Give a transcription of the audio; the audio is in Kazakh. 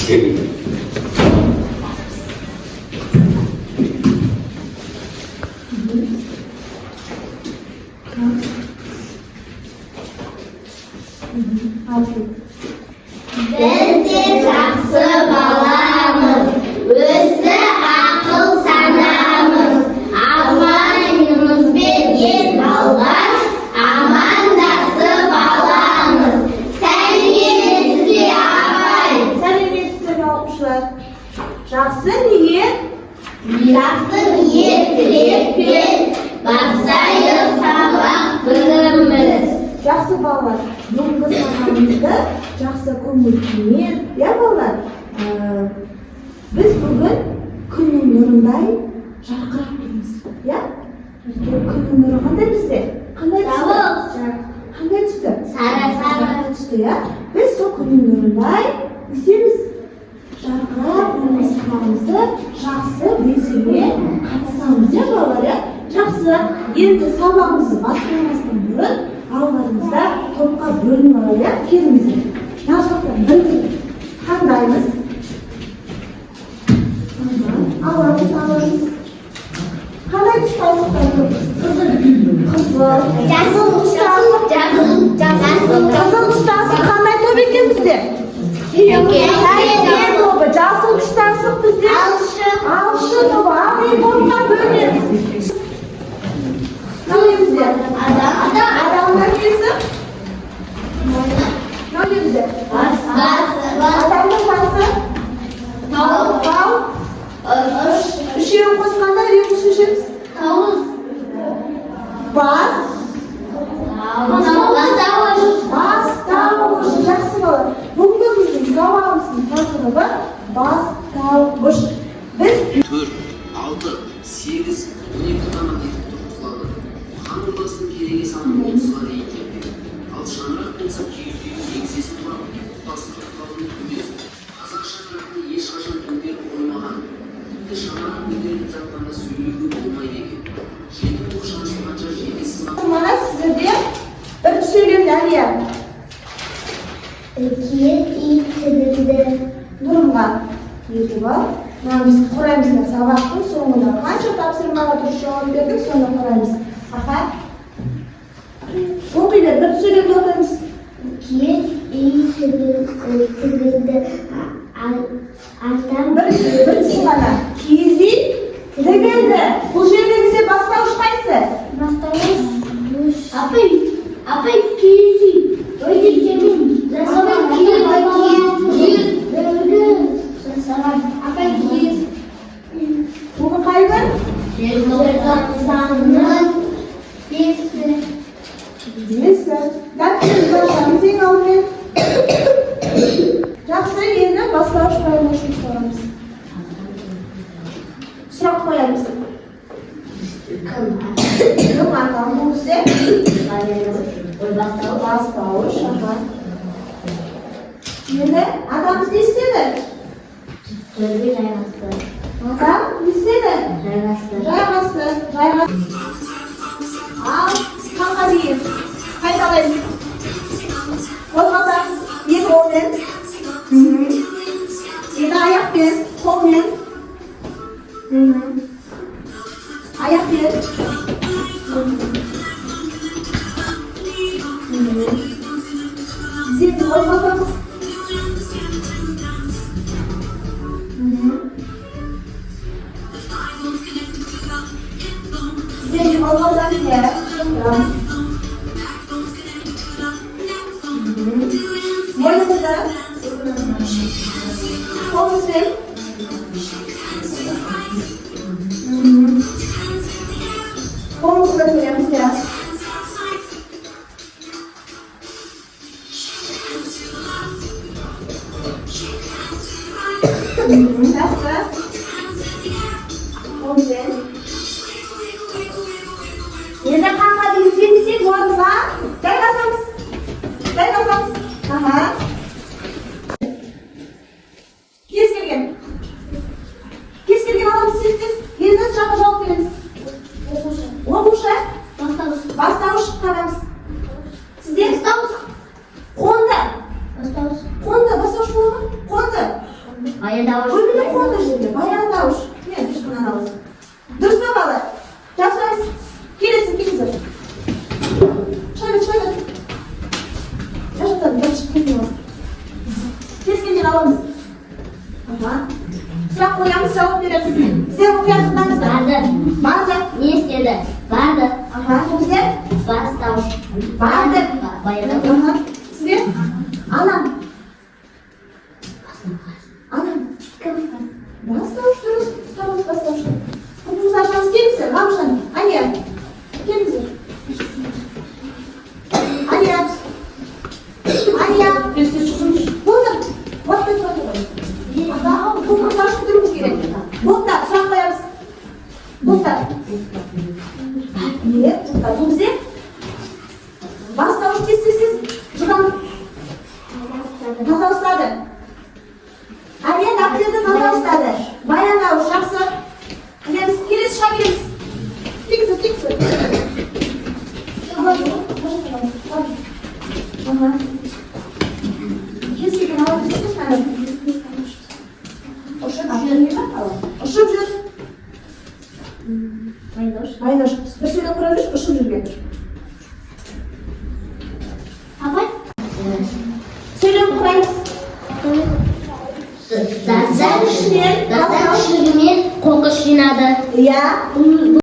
Біз де жақсы баламыз, өзі ақыл санамыз, аманымызбен ел балдар, амандасып аламыз. Сәлеметсіздер апай. Сәлеметсіздер оқушылар. Жақсы ниет, Жақсы ниет тілекпен бастайық сабақ біліміміз. жақсы балалар. Бүгінгі сабағымызды жақсы көңіл-күймен, балалар. Біз бүгін күннің нұрындай жарқырап тұрмыз. Күннің нұры қандай бізде? Қандай түсті? Қандай түсті? Сары түсті, Біз сол күннің нұрындай істейміз. Жарқырап өмір сабағымызды жақсы белсене қатысамыз, балалар. Жақсы. Енді сабағымызды бастамастан бұрын алдарыңызда топқа бөлініп алайық. Келіңіздер. Мына жақтан бір таңдаймыз. Аламыз. Қандай түсті ауыстықтан тұрмыз? Қызыл түсті қандай топ екен бізде? Жасыл түсті асық бізде? Алшы тобы. Ағай топқа бөлінеміз. Нөлеміздер? Адамдар келесі? Нөлеміздер? Адамның басы? Тау? Үшеуін қосқанда екінші шешеміз? Бастауыш. Жақсы бала. Бүгінгі біздің сабағымыздың тақырыбы бастауыш. Біз 4, 6, 8, 12 ғана етіп тұрғызылады. Хан ордасының кереге санын 30-ға дейін жеткен. Ал шаңырақ болса киіз үйдің еңсесі тұрап, тұтас қырықталының күмбезі. Қазақ шаңырағын ешқашан төңкеріп қоймаған. Тіпті шаңырақ көтеріліп жатқанда сөйлеуге болмайды екен. Жеті оқ шаншылғанша жетесіз Мана сіздерде бір сөйлемді әлия. Киіз үй тігілді. Нұрымға еті бар. Біз құраймыз сабақтың соңында қанша тапсырмаға дұрыс жауап бердік, соны құраймыз. Аха. Оқилер, бір сөйлемді оқимыз. Киіз үй тігілді. Бірінші ғана. Киіз үй тігілді. Бұл жерде бізде бастауыш қайсы? Бастауыш. Апай киіз үй. Ойды кемін. Жасамай киіз. Апай киіз. Бүгін қай күн? Желтоқсанның 5-і. Дәптерімізді ашамыз ең алдымен. Жақсы, енді бастауыш баяндаушы қоямыз. Сұрақ қоямыз. Кім атам бұл бізде? Бастауыш. Енді атамыз не істеді? Төрге жайғасты. Атам не істеді? Жайғасты. Ал қанға дейін қайталаймыз. Қозғалтамыз. Екі қолмен. Екі аяқпен, қолмен. Аяқпен. Тіземді қозғалтамыз. Тіземді қозғалтамыз. Мойнымызды қолымызбен қолымызды көтереміз. Жақсы. Қолымызбен. Енді қанға дейін жетсек орнымызға жайғасамыз. Кез келген адам сіз енді жаққа жауап береміз. Оқушы. Бастауыш қарамыз. Сізде? Қонды. Бастауыш болады ма? Қонды. Баяндауыш. Көбіне қонды жерге. Баяндауыш. Мен дұрыс қана аласың. Дұрыс па бала? Жақсылайсыз. Келесің. Шайға. Жақтан, дұрыс келмей. Кескеннен аламыз. Сұрақ қоямыз, жауап береміз. Сіздер оқиятындаңыздар. Барды. Не істеді? Барды. Сіздер? Бастауыш. Барды. Баяндауыш. Сіздер? Анам. Бастауыш дұрыс. Тұрамыз бастауышты. Құпыңызды ашамыз. Келіңіздер. Ғалымжан. Ания. Келіңіздер. Ания. Болды. Уақыт өтіп құпыңызды ашып тұруымыз керек. Болды. Сұрақ қоямыз. Болды. Бұл бізде бастауыш кестесіз жылдам таза ұстады. Әлия дәптерді таза ұстады. Баяндауыш жақсы. Келесі шыға келеміз. Тексір. Кескенін ала түсіңіз мәлі. Ұшып жүр. Баяндауыш. Бір сөйлем құра жүрші, ұшып жүрген. Апай? Сөйлем құрайыз. Бастауышымен қоқыс жинады. Иә.